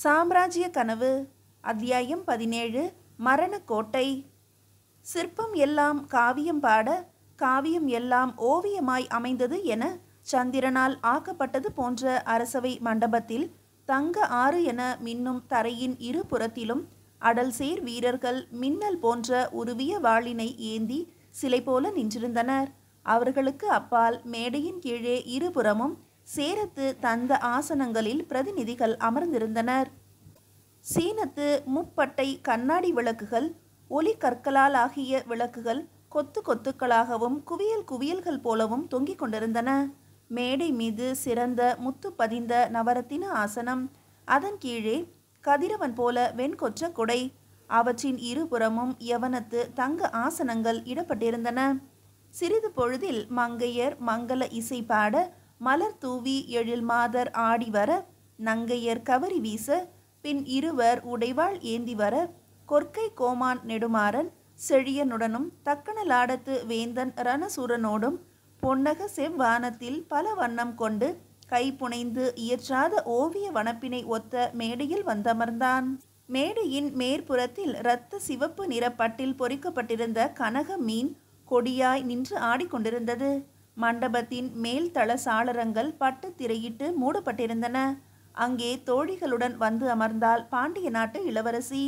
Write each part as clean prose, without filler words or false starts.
சாம்ராஜ்ய கனவு. அத்தியாயம் 17. மரணக்கோட்டை. சிற்பம் எல்லாம் காவியம் பாட, காவியம் எல்லாம் ஓவியமாய் அமைந்தது என சந்திரனால் ஆக்கப்பட்டது போன்ற அரசவை மண்டபத்தில் தங்க ஆறு என மின்னும் தரையின் இரு புறத்திலும் அடல் சேர் வீரர்கள் மின்னல் போன்ற உருவிய வாளினை ஏந்தி சிலை போல நின்றிருந்தனர். அவர்களுக்கு அப்பால் மேடையின் கீழே இருபுறமும் சேரத்து தந்த ஆசனங்களில் பிரதிநிதிகள் அமர்ந்திருந்தனர். சீனத்து முப்பட்டை கண்ணாடி விளக்குகள், ஒளி கற்களால் ஆகிய விளக்குகள் கொத்து கொத்துக்களாகவும் குவியல் குவியல்கள் போலவும் தொங்கிக் கொண்டிருந்தன. மேடை மீது சிறந்த முத்து பதிந்த நவரத்தின ஆசனம், அதன் கீழே கதிரவன் போல வெண்கொற்ற குடை, அவற்றின் இருபுறமும் யவனத்து தங்க ஆசனங்கள் இடப்பட்டிருந்தன. சிறிது பொழுதில் மங்கையர் மங்கள இசை பாட, மலர் தூவி எழில் மாதர் ஆடி வர, நங்கையர் கவரி வீச, பின் இருவர் உடைவாள் ஏந்தி வர, கொற்கை கோமான் நெடுமாறன் செழியனுடனும் தக்கணலாடத்து வேந்தன் ரணசூரனோடும் பொன்னக செவ்வானத்தில் பல வண்ணம் கொண்டு கைப்புனைந்து இயற்றாத ஓவிய வனப்பினை ஒத்த மேடையில் வந்தமர்ந்தான். மேடையின் மேற்புறத்தில் இரத்த சிவப்பு நிற பட்டில் பொறிக்கப்பட்டிருந்த கனக மீன் கொடியாய் நின்று ஆடிக்கொண்டிருந்தது. மண்டபத்தின் மேல் தள சாளரங்கள் பட்டு திரையிட்டு மூடப்பட்டிருந்தன. அங்கே தோழிகளுடன் வந்து அமர்ந்தாள் பாண்டிய நாட்டு இளவரசி.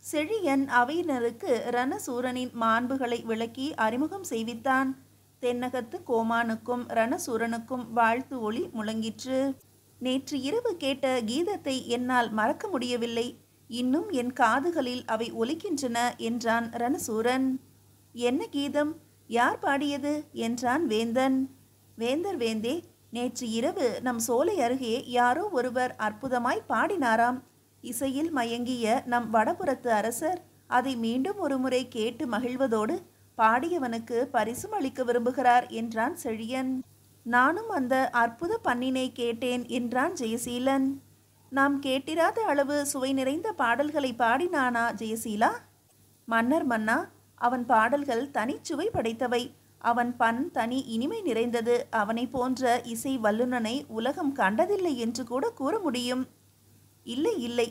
செழியன் அவையினருக்கு ரணசூரனின் மாண்புகளை விளக்கி அறிமுகம் செய்வித்தான். தென்னகத்து கோமானுக்கும் ரணசூரனுக்கும் வாழ்த்து ஒளி முழங்கிற்று. நேற்று இரவு கேட்ட கீதத்தை என்னால் மறக்க முடியவில்லை. இன்னும் என் காதுகளில் அவை ஒலிக்கின்றன என்றான் ரணசூரன். என்ன கீதம்? யார் பாடியது என்றான் வேந்தன். வேந்தே, நேற்று இரவு நம் சோலை அருகே யாரோ ஒருவர் அற்புதமாய் பாடினாராம். இசையில் மயங்கிய நம் வடபுறத்து அரசர் அதை மீண்டும் ஒரு முறை கேட்டு மகிழ்வதோடு பாடியவனுக்கு பரிசும் அளிக்க விரும்புகிறார் என்றான் செழியன். நானும் அந்த அற்புத பண்ணினை கேட்டேன் என்றான் ஜெயசீலன். நாம் கேட்டிராத அளவு சுவை நிறைந்த பாடல்களை பாடினானா ஜெயசீலா? மன்னர் மன்னா, அவன் பாடல்கள் தனிச்சுவை படைத்தவை. அவன் பண் தனி இனிமை நிறைந்தது. அவனை போன்ற இசை வல்லுனனை உலகம் கண்டதில்லை என்று கூட கூற முடியும். இல்லை இல்லை,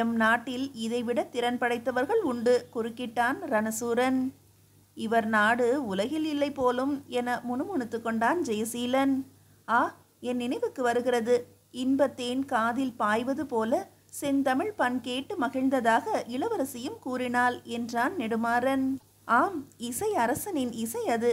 எம் நாட்டில் இதைவிட திறன் படைத்தவர்கள் உண்டு, குறுக்கிட்டான் ரணசூரன். இவர் நாடு உலகில் இல்லை போலும் என முணுமுணுத்து கொண்டான் ஜெயசீலன். ஆ, என் நினைவுக்கு வருகிறது. இன்பத்தேன் காதில் பாய்வது போல செந்தமிழ் பண் கேட்டு மகிழ்ந்ததாக இளவரசியும் கூறினாள் என்றான் நெடுமாறன். ஆம், இசை அரசனின் இசை அது.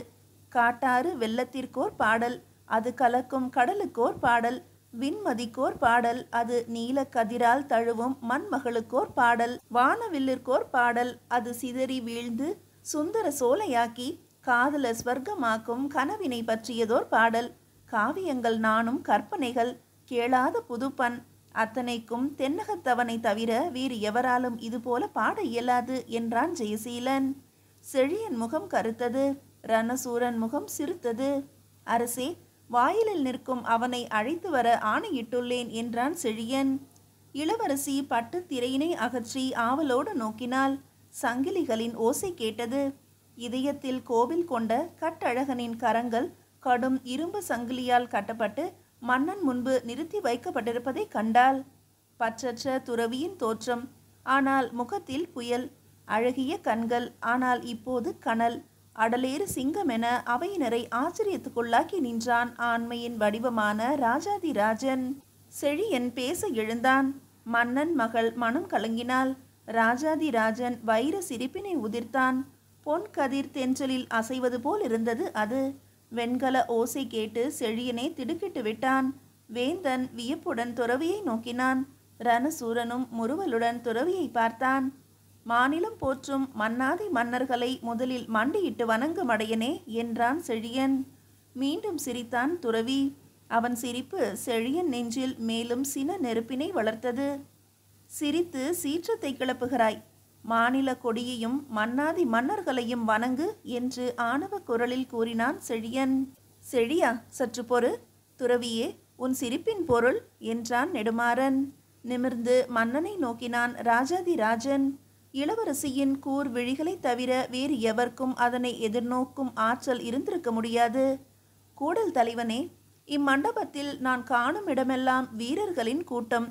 காட்டாறு வெள்ளத்திற்கோர் பாடல், அது கலக்கும் கடலுக்கோர் பாடல். விண்மதிக்கோர் பாடல், அது நீல கதிரால் தழுவும் மண்மகளுக்கோர் பாடல். வானவில்லிற்கோர் பாடல், அது சிதறி வீழ்ந்து சுந்தர சோலையாக்கி காதல ஸ்வர்க்கமாக்கும் கனவினை பற்றியதோர் பாடல். காவியங்கள் நானும் கற்பனைகள், கேளாத புதுப்பண். அத்தனைக்கும் தென்னகத்தவனை தவிர வேறு எவராலும் இதுபோல பாட இயலாது என்றான் ஜெயசீலன். செழியன் முகம் கருத்தது. ரணசூரன் முகம் சிரித்தது. அரசே, வாயிலில் நிற்கும் அவனை அழைத்து வர ஆணையிட்டுள்ளேன் என்றான் செழியன். இளவரசி பட்டு திரையினை அகற்றி ஆவலோடு நோக்கினாள். சங்கிலிகளின் ஓசை கேட்டது. இதயத்தில் கோவில் கொண்ட கட்டழகனின் கரங்கள் கடும் இரும்பு சங்கிலியால் கட்டப்பட்டு மன்னன் முன்பு நிறுத்தி வைக்கப்பட்டிருப்பதை கண்டாள். பற்றற்ற துறவியின் தோற்றம், ஆனால் முகத்தில் புயல். அழகிய கண்கள், ஆனால் இப்போது கனல். அடலேறு சிங்கம் என அவையினரை ஆச்சரியத்துக்குள்ளாக்கி நின்றான் ஆண்மையின் வடிவமான ராஜாதி ராஜன். செழியன் பேச எழுந்தான். மன்னன் மகள் மனம் கலங்கினாள். ராஜாதி ராஜன் வைர சிரிப்பினை உதிர்த்தான். பொன் கதிர் தென்றலில் அசைவது போல் இருந்தது அது. வெண்கல ஓசை கேட்டு செழியனை திடுக்கிட்டு விட்டான். வேந்தன் வியப்புடன் துறவியை நோக்கினான். ரணசூரனும் முறுவலுடன் துறவியை பார்த்தான். மாநிலம் போற்றும் மன்னாதி மன்னர்களை முதலில் மண்டியிட்டு வணங்கும் அடையனே என்றான் செழியன். மீண்டும் சிரித்தான் துறவி. அவன் சிரிப்பு செழியன் நெஞ்சில் மேலும் சின நெருப்பினை வளர்த்தது. சிரித்து சீற்றத்தை கிளப்புகிறாய். மாநில கொடியையும் மன்னாதி மன்னர்களையும் வணங்கு என்று ஆணவ குரலில் கூறினான் செழியன். செழியா, சற்று பொறு. துறவியே, உன் சிரிப்பின் பொருள் என்றான் நெடுமாறன். நிமிர்ந்து மன்னனை நோக்கினான் ராஜாதி ராஜன். இளவரசியின் கூர் விழிகளை தவிர வேறு எவர்க்கும் அதனை எதிர்நோக்கும் ஆற்றல் இருந்திருக்க முடியாது. கூடல் தலைவனே, இம்மண்டபத்தில் நான் காணும் இடமெல்லாம் வீரர்களின் கூட்டம்.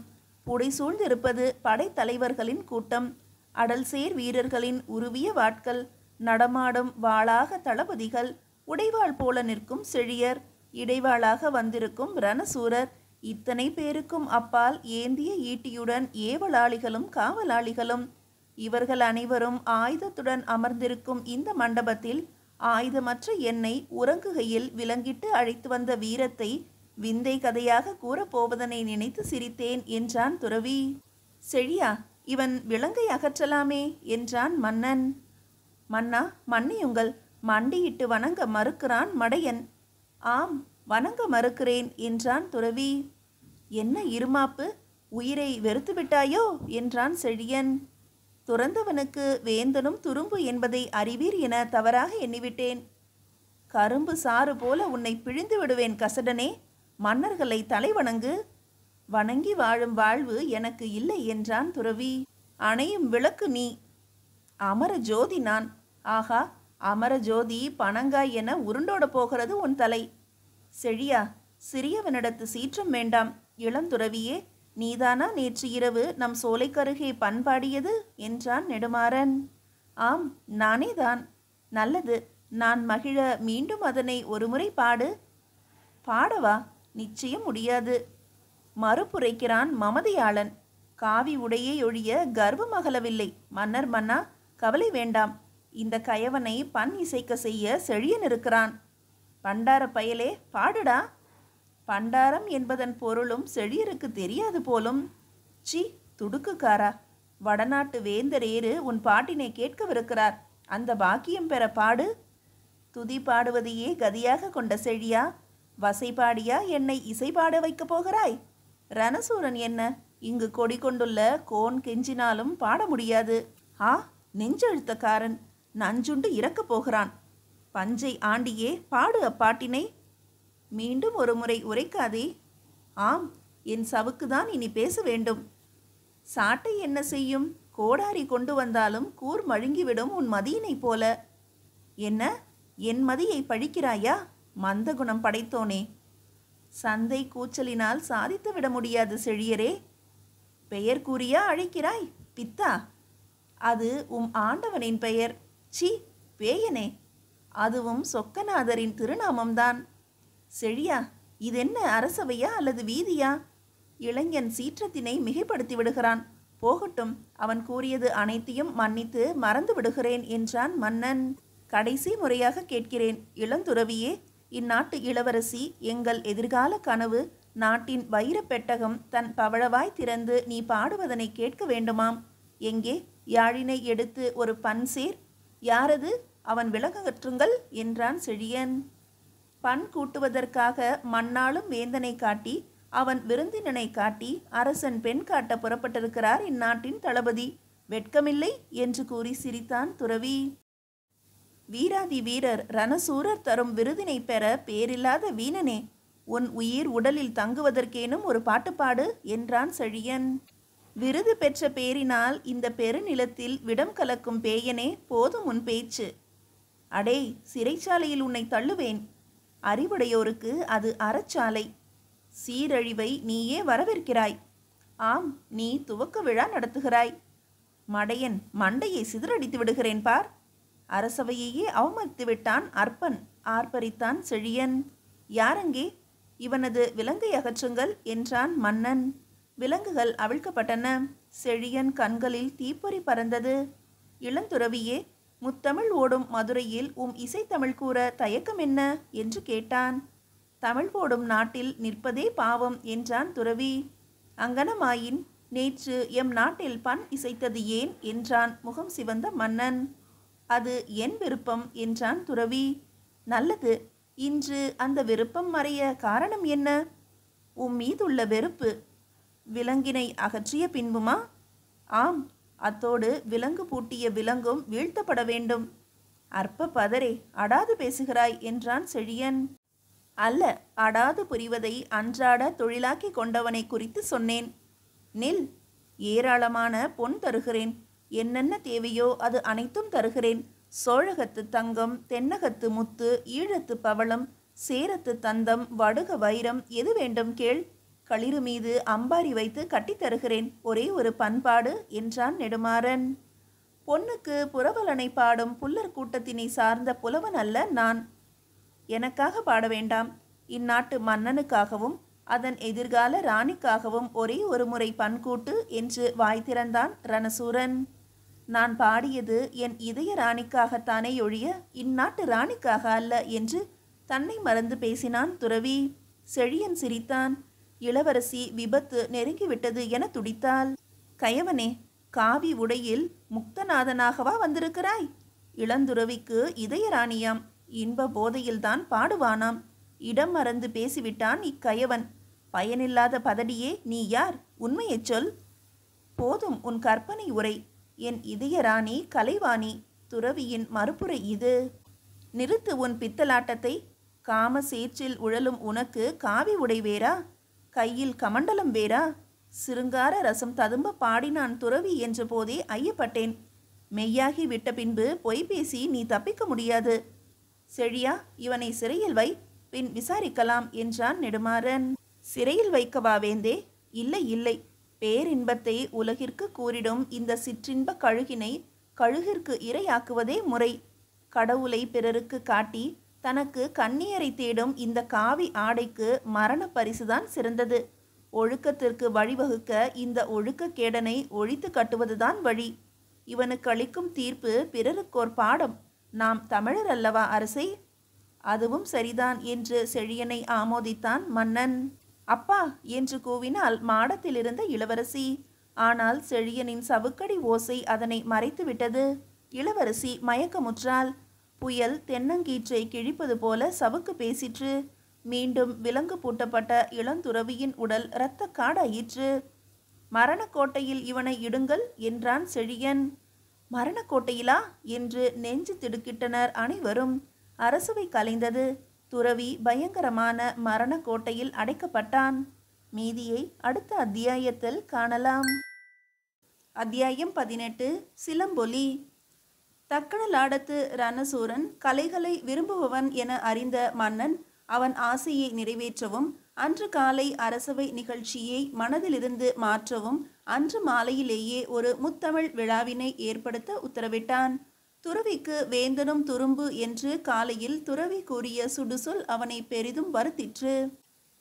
புடைசூழ்ந்திருப்பது படைத்தலைவர்களின் கூட்டம். அடல்சேர் வீரர்களின் உருவிய வாட்கள், நடமாடும் வாளாக தளபதிகள், உடைவாள் போல நிற்கும் செழியர், இடைவாளாக வந்திருக்கும் ரணசூரர், இத்தனை பேருக்கும் அப்பால் ஏந்திய ஈட்டியுடன் ஏவலாளிகளும் காவலாளிகளும். இவர்கள் அனைவரும் ஆயுதத்துடன் அமர்ந்திருக்கும் இந்த மண்டபத்தில் ஆயுதமற்ற என்னை உறங்குகையில் விலங்கிட்டு அழைத்து வந்த வீரத்தை விந்தை கதையாக கூறப்போவதனை நினைத்து சிரித்தேன் என்றான் துறவி. செழியா, இவன் விலங்கை அகற்றலாமே என்றான் மன்னன். மன்னா, மன்னியுங்கள், மண்டியிட்டு வணங்க மறுக்கிறான் மடையன். ஆம், வணங்க மறுக்கிறேன் என்றான் துறவி. என்ன இருமாப்பு, உயிரை வெறுத்து விட்டாயோ என்றான் செழியன். துறந்தவனுக்கு வேந்தனும் துரும்பு என்பதை அறிவீர் என தவறாக எண்ணிவிட்டேன். கரும்பு சாறு போல உன்னை பிழிந்து விடுவேன் கசடனே. மன்னர்களை தலைவணங்கு. வணங்கி வாழும் வாழ்வு எனக்கு இல்லை என்றான் துறவி. அணையும் விளக்கு நீ, அமர ஜோதி நான். ஆகா, அமர ஜோதி பனங்காய் என உருண்டோட போகிறது உன் தலை. செழியா, சிறியவனிடத்து சீற்றம் வேண்டாம். இளந்துறவியே, நீதானா நேற்று இரவு நம் சோலைக்கருகே பண்பாடியது என்றான் நெடுமாறன். ஆம், நானேதான். நல்லது, நான் மகிழ மீண்டும் அதனை ஒருமுறை பாடு. பாடவா? நிச்சயம் முடியாது. மறுப்புரைக்கிறான் மமதையாளன். காவி உடையை ஒழிய கர்வம் அகலவில்லை. மன்னர் மன்னா, கவலை வேண்டாம். இந்த கயவனை பண் இசைக்க செய்ய செழியன் இருக்கிறான். பண்டார பயலே, பாடுடா. பண்டாரம் என்பதன் பொருளும் செழியருக்கு தெரியாது போலும். சி, துடுக்குக்காரா, வடநாட்டு வேந்தரேறு உன் பாட்டினை கேட்கவிருக்கிறார். அந்த பாக்கியம் பெற பாடு. துதி பாடுவதையே கதியாக கொண்ட செழியா, வசைபாடியா என்னை இசைபாட வைக்கப் போகிறாய்? ரணசூரன் என்ன இங்கு கொடி கொண்டுள்ள கோன் கெஞ்சினாலும் பாட முடியாது. ஆ, நெஞ்செழுத்தக்காரன் நஞ்சுண்டு இறக்கப் போகிறான். பஞ்சை ஆண்டியே, பாடு அப்பாட்டினை. மீண்டும் ஒரு முறை உரைக்காதே. ஆம், என் சவுக்குதான் இனி பேச வேண்டும். சாட்டை என்ன செய்யும்? கோடாரி கொண்டு வந்தாலும் கூர் மழுங்கிவிடும் உன் மதியினை போல. என்ன, என் மதியை பழிக்கிறாயா? மந்தகுணம் படைத்தோனே. சந்தை கூச்சலினால் சாதித்து விட முடியாது செழியரே. பெயர் கூறியா அழைக்கிறாய்? பித்தா, அது ஆண்டவனின் பெயர். சி, பேயனே, அதுவும் சொக்கநாதரின் திருநாமம்தான். செழியா, இதென்ன அரசவையா அல்லது வீதியா? இளைஞன் சீற்றத்தினை மிகைப்படுத்தி விடுகிறான். போகட்டும், அவன் கூறியது அனைத்தையும் மன்னித்து மறந்து விடுகிறேன் என்றான் மன்னன். கடைசி முறையாக கேட்கிறேன் இளந்துறவியே, இந்நாட்டு இளவரசி, எங்கள் எதிர்கால கனவு, நாட்டின் வைரப் பெட்டகம் தன் பவழவாய் திறந்து நீ பாடுவதனை கேட்க வேண்டுமாம். எங்கே? யாழினை எடுத்து ஒரு பண் சேர். யாரது? அவன் விலகற்றுங்கள் என்றான் செழியன். பண் கூட்டுவதற்காக மண்ணாளும் வேந்தனை காட்டி, அவன் விருந்தினனை காட்டி, அரசன் பெண் காட்ட புறப்பட்டிருக்கிறார் இந்நாட்டின் தளபதி. வெட்கமில்லை என்று கூறி சிரித்தான் துறவி. வீராதி வீரர் ரணசூரர் தரும் விருதினை பெற பேரில்லாத வீணனே, உன் உயிர் உடலில் தங்குவதற்கேனும் ஒரு பாட்டுப்பாடு என்றான் செழியன். விருது பெற்ற பேரினால் இந்த பெருநிலத்தில் விடம் கலக்கும் பேயனே, போதும் உன் பேச்சு. அடே, சிறைச்சாலையில் உன்னை தள்ளுவேன். அறிவுடையோருக்கு அது அறச்சாலை. சீரழிவை நீயே வரவேற்கிறாய். ஆம், நீ துவக்க விழா நடத்துகிறாய். மடையன், மண்டையை சிதறடித்து விடுகிறேன் பார். அரசவையையே அவமதித்து விட்டான் அற்பன், ஆர்ப்பரித்தான் செழியன். யாரங்கே? இவனது விலங்கை அகற்றுங்கள் என்றான் மன்னன். விலங்குகள் அவிழ்க்கப்பட்டன. செழியன் கண்களில் தீப்பொறி பறந்தது. இளந்துறவியே, முத்தமிழ் ஓடும் மதுரையில் இசைத்தமிழ் கூற தயக்கம் என்ன என்று கேட்டான். தமிழ் போடும் நாட்டில் நிற்பதே பாவம் என்றான் துறவி. அங்கனமாயின் நேற்று எம் நாட்டில் பண் இசைத்தது ஏன் என்றான் முகம் சிவந்த மன்னன். அது என் விருப்பம் என்றான் துறவி. நல்லது, இன்று அந்த விருப்பம் மறைய காரணம் என்ன? மீதுள்ள வெறுப்பு. விலங்கினை அகற்றிய பின்புமா? ஆம், அத்தோடு விலங்கு பூட்டிய விலங்கும் வீழ்த்தப்பட வேண்டும். அற்ப பதரே, அடாது பேசுகிறாய் என்றான் செழியன். அல்ல, அடாது புரிவதை அன்றாட தொழிலாக்கி கொண்டவனை குறித்து சொன்னேன். நில். ஏராளமான பொன் தருகிறேன். என்னென்ன தேவையோ அது அனைத்தும் தருகிறேன். சோழகத்து தங்கம், தென்னகத்து முத்து, ஈழத்து பவளம், சேரத்து தந்தம், வடுக வைரம், எது வேண்டும் கேள். களிறு மீது அம்பாரி வைத்து கட்டித் தருகிறேன், ஒரே ஒரு பண்பாடு என்றான் நெடுமாறன். பொன்னுக்கு புரவலனை பாடும் புல்லர் கூட்டத்தினை சார்ந்த புலவன் அல்ல நான். எனக்காக பாட வேண்டாம். இந்நாட்டு மன்னனுக்காகவும் அதன் எதிர்கால ராணிக்காகவும் ஒரே ஒரு முறை பண்கூட்டு என்று வாய் திறந்தான் ரணசூரன். நான் பாடியது என் இதய ராணிக்காகத்தானே ஒழிய இந்நாட்டு ராணிக்காக அல்ல என்று தன்னை மறந்து பேசினான் துறவி. செழியன் சிரித்தான். இளவரசி விபத்து நெருங்கிவிட்டது என துடித்தாள். கயவனே, காவி உடையில் முக்தநாதனாகவா வந்திருக்கிறாய்? இளந்துறவிக்கு இதயராணியாம், இன்ப போதையில்தான் பாடுவானாம். இடம் மறந்து பேசிவிட்டான் இக்கயவன். பயனில்லாத பதடியே, நீ யார்? உண்மையைச் சொல். போதும் உன் கற்பனை உரை. என் இதயராணி கலைவாணி. துறவியின் மறுப்புரை இது. நிறுத்து உன் பித்தலாட்டத்தை. காம சேற்றில் உழலும் உனக்கு காவி உடை வேறா? கையில் கமண்டலம் வேறா? சிருங்கார ரசம் ததும்ப பாடினான் துறவி என்ற போதே ஐயப்பட்டேன். மெய்யாகி விட்ட பின்பு பொய் பேசி நீ தப்பிக்க முடியாது. செழியா, இவனை சிறையில் வை, பின் விசாரிக்கலாம் என்றான் நெடுமாறன். சிறையில் வைக்கவா வேந்தே? இல்லை இல்லை, பேரின்பத்தை உலகிற்கு கூறிடும் இந்த சிற்றின்ப கழுகினை கழுகிற்கு இரையாக்குவதே முறை. கடவுளை பிறருக்கு காட்டி தனக்கு கண்ணியரை தேடும் இந்த காவி ஆடைக்கு மரண பரிசுதான் சிறந்தது. ஒழுக்கத்திற்கு வழிவகுக்க இந்த ஒழுக்கக்கேடனை ஒழித்து கட்டுவதுதான் வழி. இவனுக்கு அளிக்கும் தீர்ப்பு பிறருக்கோர் பாடம். நாம் தமிழர் அல்லவா அரசே? அதுவும் சரிதான் என்று செழியனை ஆமோதித்தான் மன்னன். அப்பா என்று கூவினாள் மாடத்திலிருந்த இளவரசி. ஆனால் செழியனின் சவுக்கடி ஓசை அதனை மறைத்துவிட்டது. இளவரசி மயக்கமுற்றாள். புயல் தென்னங்கீற்றை கிழிப்பது போல சவுக்கு பேசிற்று. மீண்டும் விலங்கு பூட்டப்பட்ட இளந்துறவியின் உடல் இரத்த காடாயிற்று. மரணக்கோட்டையில் இவனை இடுங்கள் என்றான் செழியன். மரணக்கோட்டையிலா என்று நெஞ்சு திடுக்கிட்டனர் அனைவரும். அரசவை கலைந்தது. துறவி பயங்கரமான மரணக்கோட்டையில் அடைக்கப்பட்டான். மீதியை அடுத்த அத்தியாயத்தில் காணலாம். அத்தியாயம் 18. சிலம்பொலி. தக்கணலாடத்து ரணசூரன் கலைகளை விரும்புபவன் என அறிந்த மன்னன் அவன் ஆசையை நிறைவேற்றவும் அன்று காலை அரசவை நிகழ்ச்சியை மனதிலிருந்து மாற்றவும் அன்று மாலையிலேயே ஒரு முத்தமிழ் விழாவினை ஏற்படுத்த உத்தரவிட்டான். துறவிக்கு வேந்தனும் துரும்பு என்று காலையில் துறவி கூறிய சுடுசொல் அவனை பெரிதும் வருத்திற்று.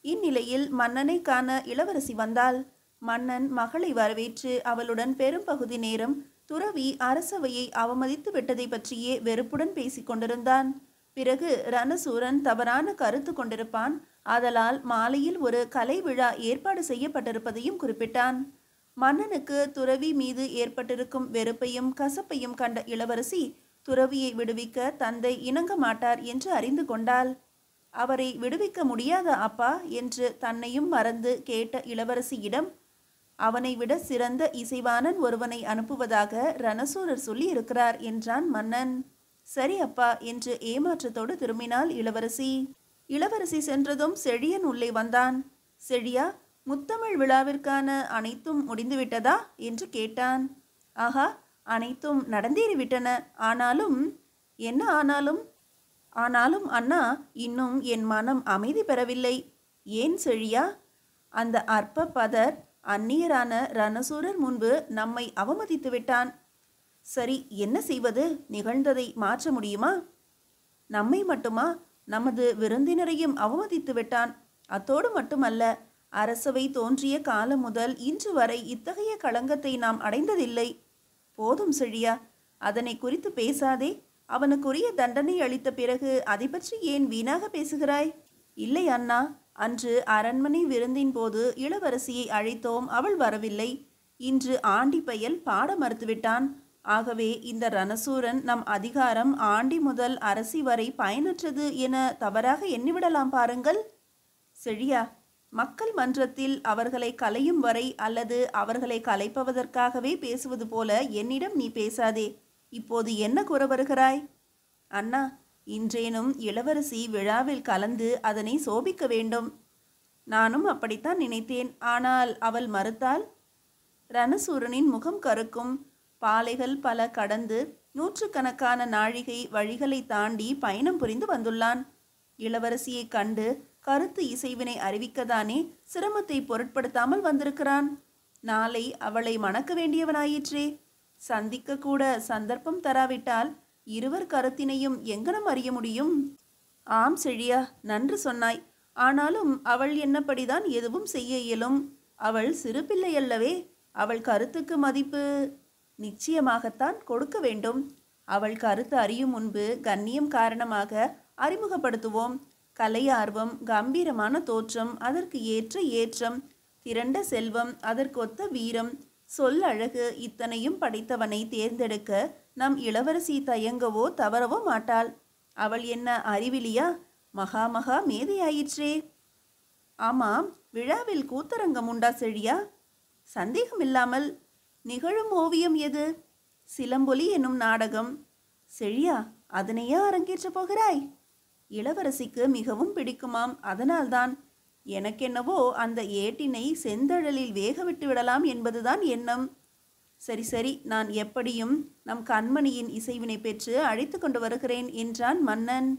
இந்நிலையில் மன்னனை காண இளவரசி வந்தாள். மன்னன் மகளை வரவேற்று அவளுடன் பெரும்பகுதி நேரம் துறவி அரசவையை அவமதித்து விட்டதை பற்றியே வெறுப்புடன் பேசிக் கொண்டிருந்தான். பிறகு ரணசூரன் தவறான கருத்து கொண்டிருப்பான், ஆதலால் மாலையில் ஒரு கலை விழா ஏற்பாடு செய்யப்பட்டிருப்பதையும் குறிப்பிட்டான். மன்னனுக்கு துறவி மீது ஏற்பட்டிருக்கும் வெறுப்பையும் கசப்பையும் கண்ட இளவரசி துறவியை விடுவிக்க தந்தை இணங்க மாட்டார் என்று அறிந்து கொண்டாள். அவரை விடுவிக்க முடியாத அப்பா என்று தன்னையும் மறந்து கேட்ட இளவரசியிடம், அவனை விட சிறந்த இசைவாணன் ஒருவனை அனுப்புவதாக ரணசூரர் சொல்லி இருக்கிறார் என்றான் மன்னன். சரி அப்பா என்று ஏமாற்றத்தோடு திரும்பினாள் இளவரசி. இளவரசி சென்றதும் செழியன் உள்ளே வந்தான். செழியா, முத்தமிழ் விழாவிற்கான அனைத்தும் முடிந்துவிட்டதா என்று கேட்டான். ஆஹா, அனைத்தும் நடந்தேறிவிட்டன. ஆனாலும் என்ன ஆனாலும்? ஆனாலும் அண்ணா, இன்னும் என் மனம் அமைதி பெறவில்லை. ஏன் செழியா? அந்த அற்ப பதர் அந்நியரான ரணசூரர் முன்பு நம்மை அவமதித்து விட்டான். சரி, என்ன செய்வது? நிகழ்ந்ததை மாற்ற முடியுமா? நம்மை மட்டுமா, நமது விருந்தினரையும் அவமதித்து விட்டான். அத்தோடு மட்டுமல்ல, அரசவை தோன்றிய காலம் முதல் இன்று வரை இத்தகைய களங்கத்தை நாம் அடைந்ததில்லை. போதும் செழியா, அதனை குறித்து பேசாதே. அவனுக்குரிய தண்டனை அளித்த பிறகு அதை பற்றி ஏன் வீணாக பேசுகிறாய்? இல்லை அண்ணா, அன்று அரண்மனை விருந்தின் போது இளவரசியை அழைத்தோம், அவள் வரவில்லை. இன்று ஆண்டி பயல் பாட மறுத்துவிட்டான். ஆகவே இந்த ரணசூரன் நம் அதிகாரம் ஆண்டி முதல் அரசி வரை பயனற்றது என தவறாக எண்ணிவிடலாம் பாருங்கள். செழியா, மக்கள் மன்றத்தில் அவர்களை கலையும் வரை அல்லது அவர்களை கலைப்பதற்காகவே பேசுவது போல என்னிடம் நீ பேசாதே. இப்போது என்ன கூற வருகிறாய்? அண்ணா, இன்றேனும் இளவரசி விழாவில் கலந்து அதனை சோபிக்க வேண்டும். நானும் அப்படித்தான் நினைத்தேன். ஆனால் அவள் மறுத்தாள். ரணசூரனின் முகம் கருக்கும். பாலைகள் பல கடந்து நூற்றுக்கணக்கான நாழிகை வழிகளை தாண்டி பயணம் புரிந்து வந்துள்ளான். இளவரசியை கண்டு கருத்து இசைவினை அறிவிக்கத்தானே சிரமத்தை பொருட்படுத்தாமல் வந்திருக்கிறான். நாளை அவளை மணக்க வேண்டியவனாயிற்றே. சந்திக்க கூட சந்தர்ப்பம் தராவிட்டால் இருவர் கருத்தினையும் எங்கனம் அறிய முடியும்? ஆம் செழியா, நன்று சொன்னாய். ஆனாலும் அவள் என்னப்படிதான் எதுவும் செய்ய இயலும். அவள் சிறு பிள்ளையல்லவே. அவள் கருத்துக்கு மதிப்பு நிச்சயமாகத்தான் கொடுக்க வேண்டும். அவள் கருத்து அறியும் முன்பு கண்ணியம் காரணமாக அறிமுகப்படுத்துவோம். கலையார்வம், கம்பீரமான தோற்றம், அதற்கு ஏற்ற ஏற்றம், திரண்ட செல்வம், அதற்கொத்த வீரம், சொல் அழகு, இத்தனையும் படைத்தவனை தேர்ந்தெடுக்க நம் இளவரசி தயங்கவோ தவறவோ மாட்டாள். அவள் என்ன அறிவிலியா? மகா மகா மேதையாயிற்றே. ஆமாம், விழாவில் கூத்தரங்கம் உண்டா செழியா? சந்தேகமில்லாமல். நிகழும் ஓவியம் எது? சிலம்பொலி என்னும் நாடகம். செழியா, அதனையா அரங்கேற்றப் போகிறாய்? இளவரசிக்கு மிகவும் பிடிக்குமாம். அதனால்தான். எனக்கென்னவோ அந்த ஏட்டினை செந்தழலில் வேக விட்டு விடலாம் என்பதுதான் எண்ணம். சரி சரி, நான் எப்படியும் நம் கண்மணியின் இசைவினை பெற்று அழைத்து கொண்டு வருகிறேன் என்றான் மன்னன்.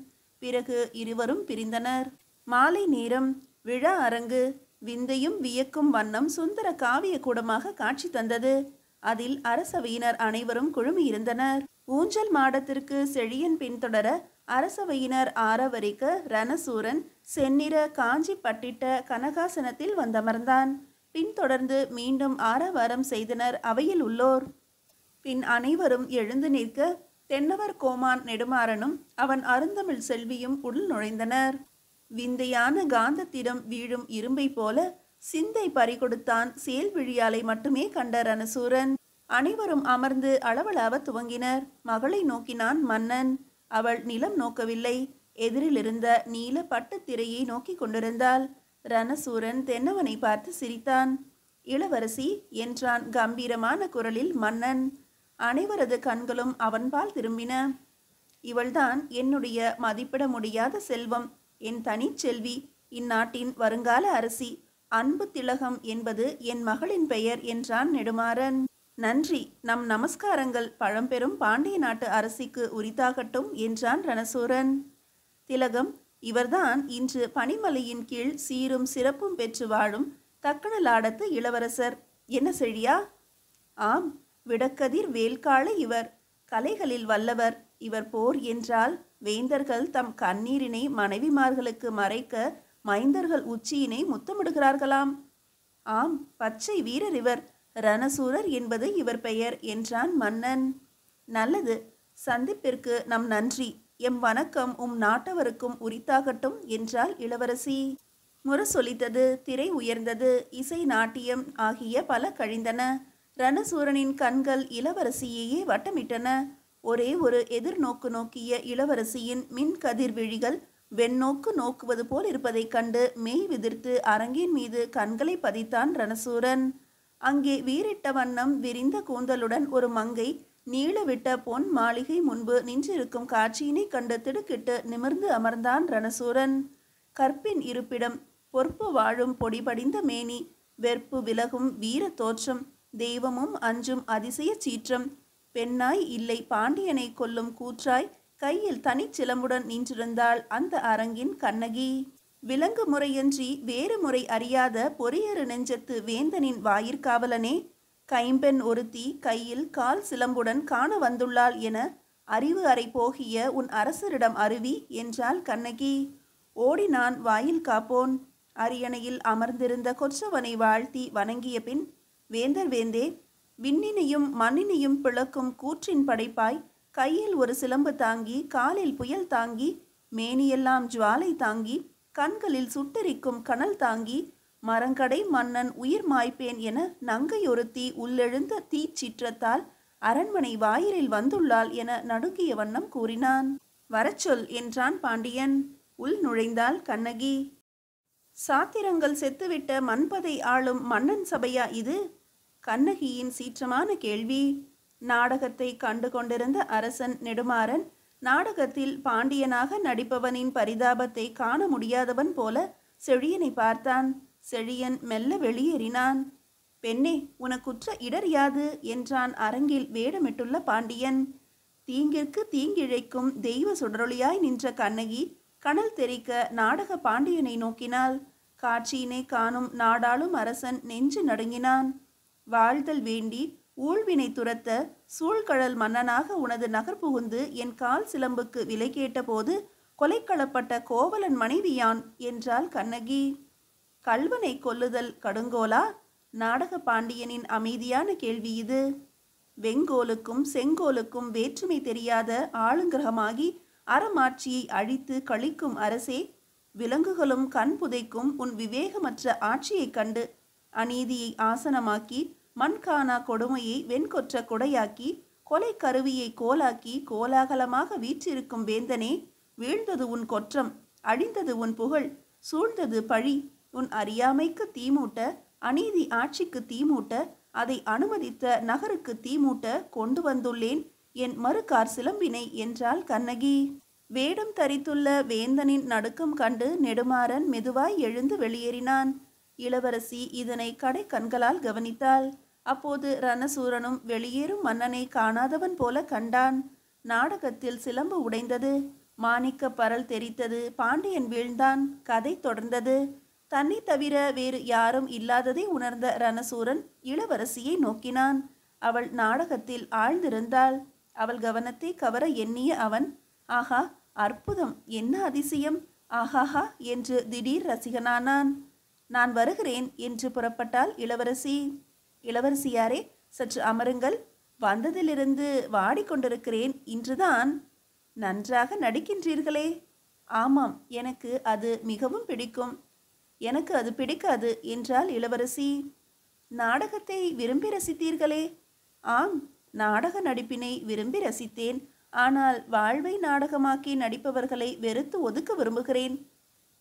பிறகு இருவரும் பிரிந்தனர். மாலை நேரம். விழா அரங்கு விந்தையும் வியக்கும் வண்ணம் சுந்தர காவிய கூடமாக காட்சி தந்தது. அதில் அரசவையினர் அனைவரும் குழுமியிருந்தனர். ஊஞ்சல் மாடத்திற்கு செழியன் பின்தொடர அரசவையினர் ஆரவரிக்க ரணசூரன் செந்நிற காஞ்சி பட்டிட்ட கனகாசனத்தில் வந்தமர்ந்தான். பின்தொடர்ந்து மீண்டும் ஆரவாரம் செய்தனர் அவையில் உள்ளோர். பின் அனைவரும் எழுந்து நிற்க தென்னவர் கோமான் நெடுமாறனும் அவன் அருந்தமிழ் செல்வியும் உள் நுழைந்தனர். விந்தையான காந்தத்திடம் வீழும் இரும்பை போல சிந்தை பறிகொடுத்தான் சேல்விழியாலை மட்டுமே கண்ட ரணசூரன். அனைவரும் அமர்ந்து அளவலாவ துவங்கினர். மகளை நோக்கினான் மன்னன். அவள் நிலம் நோக்கவில்லை, எதிரில் இருந்த நீல பட்டு திரையை நோக்கி கொண்டிருந்தாள். ரணசூரன் தென்னவனை பார்த்து சிரித்தான். இளவரசி என்றான் கம்பீரமான குரலில் மன்னன். அனைவரது கண்களும் அவன்பால் திரும்பின. இவள்தான் என்னுடைய மதிப்பிட முடியாத செல்வம், என் தனிச்செல்வி, இந்நாட்டின் வருங்கால அரசி. அன்பு திலகம் என்பது என் மகளின் பெயர் என்றான் நெடுமாறன். நன்றி, நம் நமஸ்காரங்கள் பழம்பெரும் பாண்டிய நாட்டு அரசிக்கு உரித்தாகட்டும் என்றான் ரணசூரன். திலகம், இவர்தான் இன்று பனிமலையின் கீழ் சீரும் சிறப்பும் பெற்று வாழும் தக்கணலாடத்து இளவரசர். என்ன செழியா? ஆம், விடக்கதிர் வேல்காளை இவர். கலைகளில் வல்லவர் இவர். போர் என்றால் வேந்தர்கள் தம் கண்ணீரினை மனைவிமார்களுக்கு மறைக்க மைந்தர்கள் உச்சியினை முத்தமிடுகிறார்களாம். ஆம், பச்சை வீரர் இவர். ரணசூரர் என்பது இவர் பெயர் என்றான் மன்னன். நல்லது, சந்திப்பிற்கு நம் நன்றி. எம் வணக்கம் உம் நாட்டவருக்கும் உரித்தாகட்டும் என்றாள் இளவரசி. முரசொலித்தது, திரை உயர்ந்தது, இசை நாட்டியம் ஆகிய பல கழிந்தன. ரணசூரனின் கண்கள் இளவரசியையே வட்டமிட்டன. ஒரே ஒரு எதிர்நோக்கு நோக்கிய இளவரசியின் மின் கதிர் விழிகள் வெண்ணோக்கு நோக்குவது போல் இருப்பதைக் கண்டு மெய் விதிர்த்து அரங்கின் மீது கண்களை பதித்தான் ரணசூரன். அங்கே வீரிட்ட வண்ணம் விரிந்த கூந்தலுடன் ஒரு மங்கை நீளவிட்ட பொன் மாளிகை முன்பு நின்றிருக்கும் காட்சியினை கண்டு திடுக்கிட்டு நிமிர்ந்து அமர்ந்தான் ரணசூரன். கற்பின் இருப்பிடம், பொறுப்பு வாழும் பொடிபடிந்த மேனி, வெறுப்பு விலகும் வீர தோற்றம், தெய்வமும் அஞ்சும் அதிசய சீற்றம், பெண்ணாய் இல்லை பாண்டியனை கொல்லும் கூற்றாய் கையில் தனிச்சிலம்புடன் நின்றிருந்தாள் அந்த அரங்கின் கண்ணகி. விலங்கு முறையன்றி வேறு முறை அறியாத பொறியறு நெஞ்சத்து வேந்தனின் வாயிற்காவலனே, கைம்பெண் ஒருத்தி கையில் கால் சிலம்புடன் காண வந்துள்ளாள் என அறிவு அறை போகிய உன் அரசரிடம் அருவி என்றாள் கண்ணகி. ஓடினான் வாயில் காப்போன். அரியணையில் அமர்ந்திருந்த கொற்றவனை வாழ்த்தி வணங்கிய பின், வேந்தர் வேந்தே, விண்ணினையும் மண்ணினையும் பிளக்கும் கூற்றின் படைப்பாய், கையில் ஒரு சிலம்பு தாங்கி, காலில் புயல் தாங்கி, மேனியெல்லாம் ஜுவாலை தாங்கி, கண்களில் சுட்டெரிக்கும் கனல் தாங்கி, மரங்கடை மன்னன் உயிர் மாய்ப்பேன் என நங்கையொருத்தி உள்ளெழுந்த தீச்சிற்றத்தால் அரண்மனை வாயிலில் வந்துள்ளாள் என நடுங்கிய வண்ணம் கூறினான். வரச்சொல் என்றான் பாண்டியன். உள் நுழைந்தாள் கண்ணகி. சாத்திரங்கள் செத்துவிட்ட மண்பதை ஆளும் மன்னன் சபையா இது? கண்ணகியின் சீற்றமான கேள்வி. நாடகத்தை கண்டு கொண்டிருந்த அரசன் நெடுமாறன் நாடகத்தில் பாண்டியனாக நடிப்பவனின் பரிதாபத்தை காண முடியாதவன் போல செழியனை பார்த்தான். செழியன் மெல்ல வெளியேறினான். பெண்ணே, உனக்குற்ற இடர் யாது என்றான் அரங்கில் வேடமிட்டுள்ள பாண்டியன். தீங்கிற்கு தீங்கிழைக்கும் தெய்வ சுடரொளியாய் நின்ற கண்ணகி கனல் தெறிக்க நாடக பாண்டியனை நோக்கினாள். காட்சியினை காணும் நாடாளும் அரசன் நெஞ்சு நடுங்கினான். வாழ்தல் வேண்டி ஊழ்வினை துரத்த சூழ்கழல் மன்னனாக உனது நகர் புகுந்து என் கால் சிலம்புக்கு விலை கேட்டபோது கொலைக்களப்பட்ட கோவலன் மனைவியான் என்றாள் கண்ணகி. கள்வனை கொல்லுதல் கடுங்கோலா? நாடக பாண்டியனின் அமைதியான கேள்வி இது. வெங்கோலுக்கும் செங்கோலுக்கும் வேற்றுமை தெரியாத ஆளுங்கிரகமாகி அறமாட்சியை அழித்து கழிக்கும் அரசே, விலங்குகளும் கண் புதைக்கும் உன் விவேகமற்ற ஆட்சியைக் கண்டு அநீதியை ஆசனமாக்கி மண்காணா கொடுமையை வெண்கொற்ற கொடையாக்கி கொலை கருவியை கோலாக்கி கோலாகலமாக வீற்றிருக்கும் வேந்தனே, வீழ்ந்தது உன் கொற்றம், அழிந்தது உன் புகழ், சூழ்ந்தது பழி. உன் அறியாமைக்கு தீமூட்ட, அநீதி ஆட்சிக்கு தீமூட்ட, அதை அனுமதித்த நகருக்கு தீமூட்ட கொண்டு வந்துள்ளேன் என் மறுகார் சிலம்பினை என்றாள் கண்ணகி. வேடம் தரித்துள்ள வேந்தனின் நடுக்கம் கண்டு நெடுமாறன் மெதுவாய் எழுந்து வெளியேறினான். இளவரசி இதனை கடை கண்களால் கவனித்தாள். அப்போது ரணசூரனும் வெளியேறும் மன்னனை காணாதவன் போல கண்டான். நாடகத்தில் சிலம்பு உடைந்தது, மாணிக்க பரல் தெரித்தது, பாண்டியன் வீழ்ந்தான். கதை தொடர்ந்தது. தன்னை தவிர வேறு யாரும் இல்லாததை உணர்ந்த ரணசூரன் இளவரசியை நோக்கினான். அவள் நாடகத்தில் ஆழ்ந்திருந்தாள். அவள் கவனத்தை கவர எண்ணிய அவன், ஆஹா அற்புதம், என்ன அதிசயம், ஆஹாஹா என்று திடீர் ரசிகனானான். நான் வருகிறேன் என்று புறப்பட்டாள் இளவரசி. இளவரசியாரே, சற்று அமருங்கள். வந்ததிலிருந்து வாடிக்கொண்டிருக்கிறேன். இன்றுதான் நன்றாக நடிக்கின்றீர்களே. ஆமாம், எனக்கு அது மிகவும் பிடிக்கும். எனக்கு அது பிடிக்காது என்றாள் இளவரசி. நாடகத்தை விரும்பி ரசித்தீர்களே? ஆம், நாடக நடிப்பினை விரும்பி ரசித்தேன். ஆனால் வாழ்வை நாடகமாக்கி நடிப்பவர்களை வெறுத்து ஒதுக்க விரும்புகிறேன்.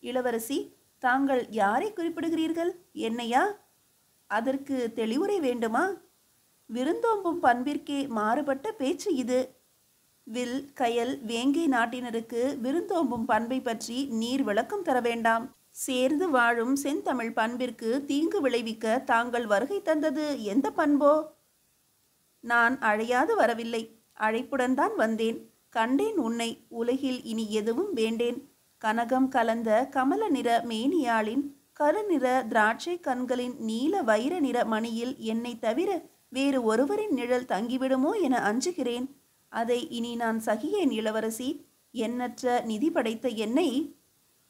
இளவரசி, தாங்கள் யாரை குறிப்பிடுகிறீர்கள்? என்னையா? அதற்கு தெளிவுரை வேண்டுமா? விருந்தோம்பும் பண்பிற்கே மாறுபட்ட பேச்சு இது. வில் கயல் வேங்கை நாட்டினருக்கு விருந்தோம்பும் பண்பை பற்றி நீர் விளக்கம் தர வேண்டாம். சேர்ந்து வாழும் செந்தமிழ் பண்பிற்கு தீங்கு விளைவிக்க தாங்கள் வருகை தந்தது எந்த பண்போ? நான் அழையாது வரவில்லை, அழைப்புடன் தான் வந்தேன். கண்டேன் உன்னை. உலகில் இனி எதுவும் வேண்டேன். கனகம் கலந்த கமல நிற மேனியாளின் கருநிற திராட்சை கண்களின் நீல வைர நிற மணியில் என்னை தவிர வேறு ஒருவரின் நிழல் தங்கிவிடுமோ என அஞ்சுகிறேன். அதை இனி நான் சகியேன் இளவரசி. எண்ணற்ற நிதி படைத்த என்னை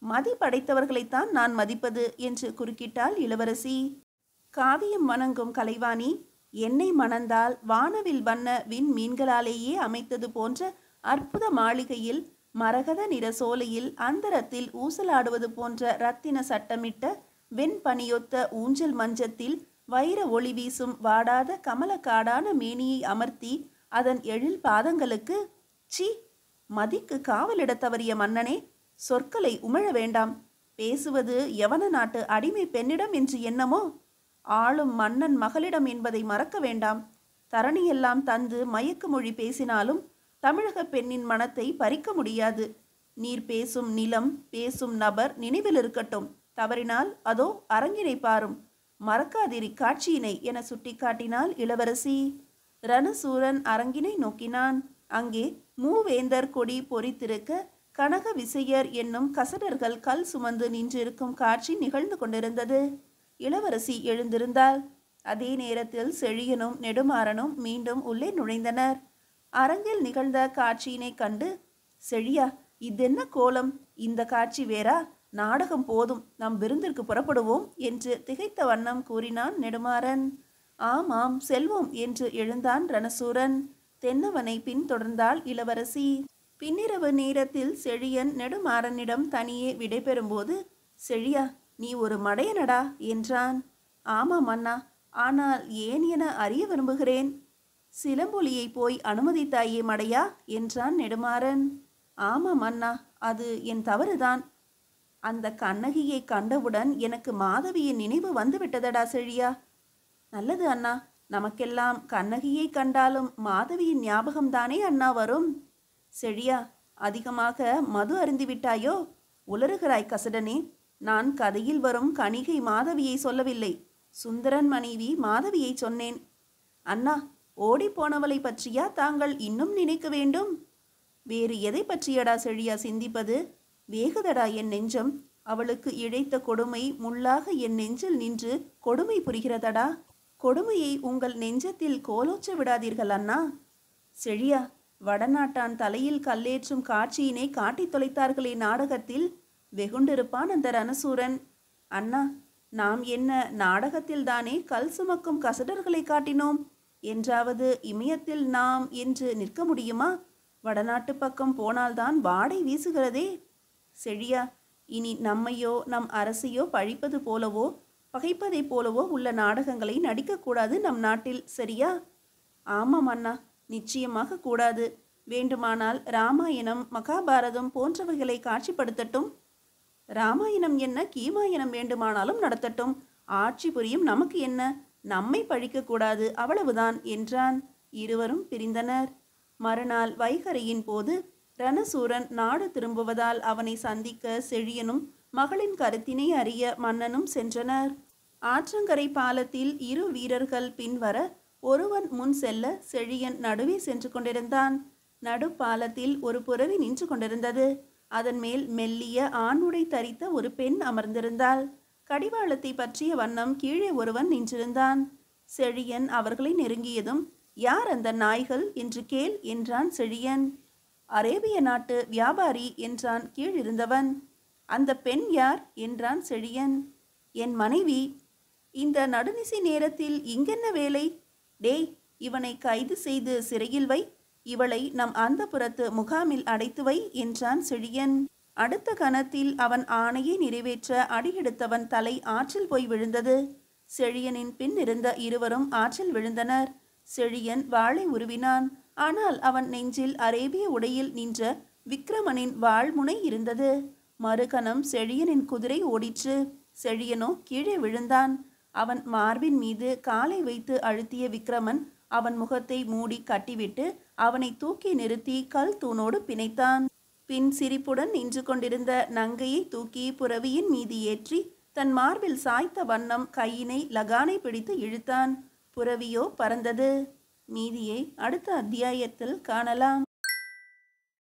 மதி படைத்தவர்களைத்தான் நான் மதிப்பது என்று குறுக்கிட்டாள் இளவரசி. காவியம் வணங்கும் கலைவாணி, என்னை மணந்தால் வானவில் வண்ண விண் மீன்களாலேயே அமைத்தது போன்ற அற்புத மாளிகையில் மரகத நிற சோலையில் அந்தரத்தில் ஊசலாடுவது போன்ற இரத்தின சட்டமிட்ட வெண்பனியொத்த ஊஞ்சல் மஞ்சத்தில் வைர ஒளி வீசும் வாடாத கமலக்காடான மேனியை அமர்த்தி அதன் எழில் பாதங்களுக்கு சி மதிக்கு காவலிட தவறிய மன்னனே, சொற்களை உமிழ வேண்டாம். பேசுவது யவன நாட்டு அடிமை பெண்ணிடம் என்று எண்ணமோ? ஆளும் மன்னன் மகளிடம் என்பதை மறக்க வேண்டாம். தரணியெல்லாம் தந்து மயக்கு மொழி பேசினாலும் தமிழக பெண்ணின் மனத்தை பறிக்க முடியாது. நீர் பேசும் நிலம், பேசும் நபர் நினைவில் இருக்கட்டும். தவறினால் அதோ அரங்கினை பாரும், மறக்காதிரி காட்சியினை என சுட்டிக்காட்டினாள் இளவரசி. ரணசூரன் அரங்கினை நோக்கினான். அங்கே மூவேந்தர் கொடி பொறித்திருக்க கனக விசையர் என்னும் கசடர்கள் கல் சுமந்து நின்றிருக்கும் காட்சி நிகழ்ந்து கொண்டிருந்தது. இளவரசி எழுந்திருந்தாள். அதே நேரத்தில் செழியனும் நெடுமாறனும் மீண்டும் உள்ளே நுழைந்தனர். அரங்கில் நிகழ்ந்த காட்சியினை கண்டு, செழியா, இதென்ன கோலம்? இந்த காட்சி வேறா? நாடகம் போதும், நம் விருந்திற்கு புறப்படுவோம் என்று திகைத்த வண்ணம் கூறினான் நெடுமாறன். ஆமாம், செல்வோம் என்று எழுந்தான் ரணசூரன். தென்னவனை பின்தொடர்ந்தாள் இளவரசி. பின்னிரவு நேரத்தில் செழியன் நெடுமாறனிடம் தனியே விடைபெறும்போது, செழியா, நீ ஒரு மடையனடா என்றான். ஆமாம் அண்ணா, ஆனால் ஏன் என அறிய விரும்புகிறேன். சிலம்பொலியை போய் அனுமதித்தாயே மடையா என்றான் நெடுமாறன். ஆமாம் அண்ணா, அது என் தவறுதான். அந்த கண்ணகியை கண்டவுடன் எனக்கு மாதவியின் நினைவு வந்துவிட்டதடா செழியா. நல்லது அண்ணா, நமக்கெல்லாம் கண்ணகியை கண்டாலும் மாதவியின் ஞாபகம்தானே அண்ணா வரும். செழியா, அதிகமாக மது அருந்திவிட்டாயோ? உளறுகிறாய் கசடனே. நான் கதையில் வரும் கணிகை மாதவியை சொல்லவில்லை, சுந்தரன் மனைவி மாதவியை சொன்னேன். அண்ணா, ஓடிப்போனவளை பற்றியா தாங்கள் இன்னும் நினைக்க வேண்டும்? வேறு எதை பற்றியடா செழியா சிந்திப்பது? வேகுதடா என் நெஞ்சம். அவளுக்கு இழைத்த கொடுமை முள்ளாக என் நெஞ்சில் நின்று கொடுமை புரிகிறதடா. கொடுமையை உங்கள் நெஞ்சத்தில் கோலோச்ச விடாதீர்கள் அண்ணா. செழியா, வடநாட்டான் தலையில் கல்லேற்றும் காட்சியினை காட்டித் தொலைத்தார்களே நாடகத்தில். வெகுண்டிருப்பான் அந்த ரணசூரன். அண்ணா, நாம் என்ன நாடகத்தில் தானே கல் சுமக்கும் கசடர்களை காட்டினோம். என்றாவது இமயத்தில் நாம் என்று நிற்க முடியுமா? வடநாட்டு பக்கம் போனால்தான் வாடை வீசுகிறதே. செழியா, இனி நம்மையோ நம் அரசையோ பழிப்பது போலவோ பகைப்பதை போலவோ உள்ள நாடகங்களை நடிக்கக்கூடாது நம் நாட்டில், சரியா? ஆமாம் அண்ணா, நிச்சயமாக கூடாது. வேண்டுமானால் ராமாயணம் மகாபாரதம் போன்றவைகளை காட்சிப்படுத்தட்டும். ராமாயணம் என்ன, கீமாயணம் வேண்டுமானாலும் நடத்தட்டும். ஆட்சி புரியும் நமக்கு என்ன, நம்மை பழிக்கக்கூடாது, அவ்வளவுதான் என்றான். இருவரும் பிரிந்தனர். மறுநாள் வைகரையின் போது ரணசூரன் நாடு திரும்புவதால் அவனை சந்திக்க செழியனும் மகளின் கருத்தினை அறிய மன்னனும் சென்றனர். ஆற்றங்கரை பாலத்தில் இரு வீரர்கள் பின்வர ஒருவன் முன் செல்ல செழியன் நடுவே சென்று கொண்டிருந்தான். நடு பாலத்தில் ஒரு புறவி நின்று கொண்டிருந்தது. அதன் மேல் மெல்லிய ஆணுடை தரித்த ஒரு பெண் அமர்ந்திருந்தாள். கடிவாளத்தை பற்றிய வண்ணம் கீழே ஒருவன் நின்றிருந்தான். செழியன் அவர்களை நெருங்கியதும், யார் அந்த நாய்கள் என்று கேள் என்றான் செழியன். அரேபிய நாட்டு வியாபாரி என்றான் கீழிருந்தவன். அந்த பெண் யார் என்றான் செழியன். என் மனைவி. இந்த நடுநிசி நேரத்தில் இங்கென்ன வேலை? டேய், இவனை கைது செய்து சிறையில் வை. இவளை நம் அந்தப்புறத்து முகாமில் அடைத்து வை என்றான் செழியன். அடுத்த கணத்தில் அவன் ஆணையை நிறைவேற்ற அடியெடுத்தவன் தலை ஆற்றில் போய் விழுந்தது. செழியனின் பின் இருந்த இருவரும் ஆற்றில் விழுந்தனர். செழியன் வாளை உருவினான். ஆனால் அவன் நெஞ்சில் அரேபிய உடையில் நின்ற விக்ரமனின் வாள்முனை இருந்தது. மறுகணம் செழியனின் குதிரை ஓடிற்று. செழியனோ கீழே விழுந்தான். அவன் மார்பின் மீது காலை வைத்து அழுத்திய விக்ரமன் அவன் முகத்தை மூடி கட்டிவிட்டு அவனை தூக்கி நிறுத்தி கல் தூணோடு பிணைத்தான். பின் சிரிப்புடன் நின்று கொண்டிருந்த நங்கையை தூக்கி புரவியின் மீது ஏற்றி தன் மார்பில் சாய்த்த வண்ணம் கையினை லகானை பிடித்து இழுத்தான். புரவியோ பறந்தது. மீதியை அடுத்த அத்தியாயத்தில் காணலாம்.